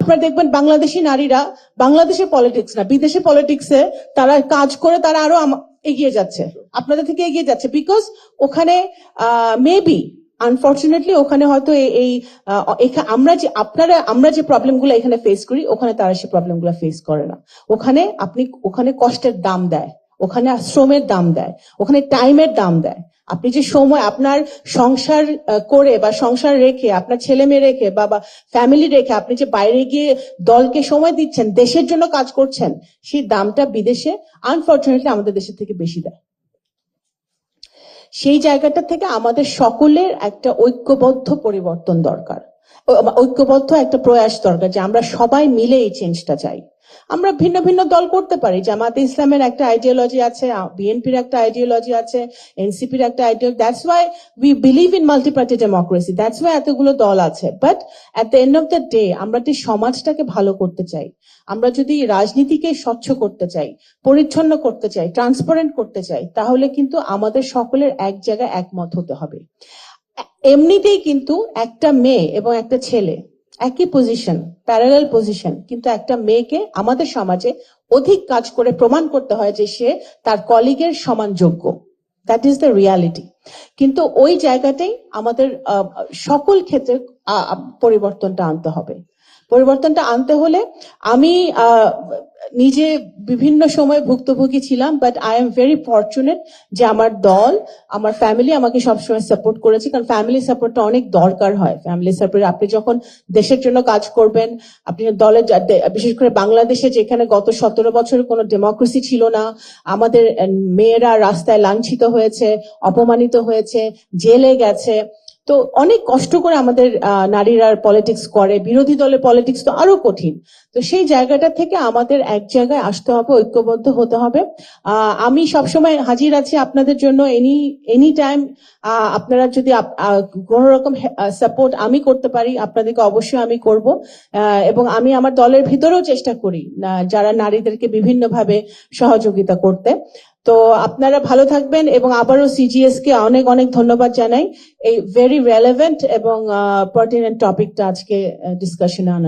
আপনারা দেখবেন বাংলাদেশি নারীরা বাংলাদেশের পলিটিক্স না, বিদেশি পলিটিক্সে তারা কাজ করে তারা আরো এগিয়ে যাচ্ছে, আপনাদের থেকে এগিয়ে যাচ্ছে, বিকজ ওখানে মেবি আনফরচুনেটলি ওখানে হয়তো এই আমরা যে প্রবলেমগুলো এখানে ফেস করি ওখানে তারা সেই প্রবলেমগুলো ফেস করে না। ওখানে কষ্টের দাম দেয়, ওখানে শ্রমের দাম দেয়, ওখানে টাইমের দাম দেয়। আপনি যে সময় আপনার সংসার করে বা সংসার রেখে আপনার ছেলে মেয়ে রেখে বা ফ্যামিলি রেখে আপনি যে বাইরে গিয়ে দলকে সময় দিচ্ছেন, দেশের জন্য কাজ করছেন, সেই দামটা বিদেশে আনফরচুনেটলি আমাদের দেশের থেকে বেশি দেয়। সেই জায়গাটা থেকে আমাদের সকলের একটা ঐক্যবদ্ধ পরিবর্তন দরকার, ঐক্যবদ্ধ একটা প্রয়াস দরকার যে আমরা সবাই মিলে এই চেঞ্জটা চাই। আমরা ভিন্ন ভিন্ন দল করতে পারি, জামাতে ইসলামের একটা আইডিওলজি আছে, বিএনপির একটা আইডিওলজি আছে, এনসিপির একটা ideology, that's why we believe in multi party democracy, that's why এতগুলো দল আছে। But at the end of the day আমরা যদি সমাজটাকে ভালো করতে চাই, আমরা যদি রাজনীতিকে স্বচ্ছ করতে চাই, পরিচ্ছন্ন করতে চাই, ট্রান্সপারেন্ট করতে চাই, তাহলে কিন্তু আমাদের সকলের এক জায়গায় একমত হতে হবে। এমনিতেই কিন্তু একটা মেয়ে এবং একটা ছেলে একই পজিশন, প্যারালাল পজিশন, কিন্তু একটা মেয়েকে আমাদের সমাজে অধিক কাজ করে প্রমাণ করতে হয় যে সে তার কলিগের সমান যোগ্য। That is the reality. কিন্তু ওই জায়গাটাই আমাদের সকল ক্ষেত্রে পরিবর্তনটা আনতে হবে। পরিবর্তনটা আনতে হলে আমি নিজে বিভিন্ন সময় ভুক্তভোগী ছিলাম, but I am very fortunate যে আমার দল, আমার ফ্যামিলি আমাকে সবসময় সাপোর্ট করেছে, কারণ ফ্যামিলি সাপোর্টটা অনেক দরকার হয়। ফ্যামিলি সাপোর্ট, আপনি যখন দেশের জন্য কাজ করবেন, আপনি দলের, বিশেষ করে বাংলাদেশে যেখানে গত 17 বছর কোনো ডেমোক্রেসি ছিল না, আমাদের মেয়েরা রাস্তায় লাঞ্ছিত হয়েছে, অপমানিত হয়েছে, জেলে গেছে, তো অনেক কষ্ট করে আমাদের নারীরা পলিটিক্স করে, বিরোধী দলের পলিটিক্স তো আরো কঠিন। তো সেই জায়গাটা থেকে আমাদের এক জায়গায় আসতে হবে, ঐক্যবদ্ধ হতে হবে। আমি সবসময় হাজির আছি আপনাদের জন্য, এনি টাইম। আপনারা যদি কোন রকম সাপোর্ট আমি করতে পারি আপনাদেরকে অবশ্যই আমি করব, এবং আমি আমার দলের ভিতরেও চেষ্টা করি যারা নারীদেরকে বিভিন্নভাবে সহযোগিতা করতে। তো আপনারা ভালো থাকবেন, এবং আবারও সিজিএস কে অনেক অনেক ধন্যবাদ জানাই এই ভেরি রেলেভেন্ট এবং পার্টিনেন্ট টপিকটা আজকে ডিসকাশনে আনার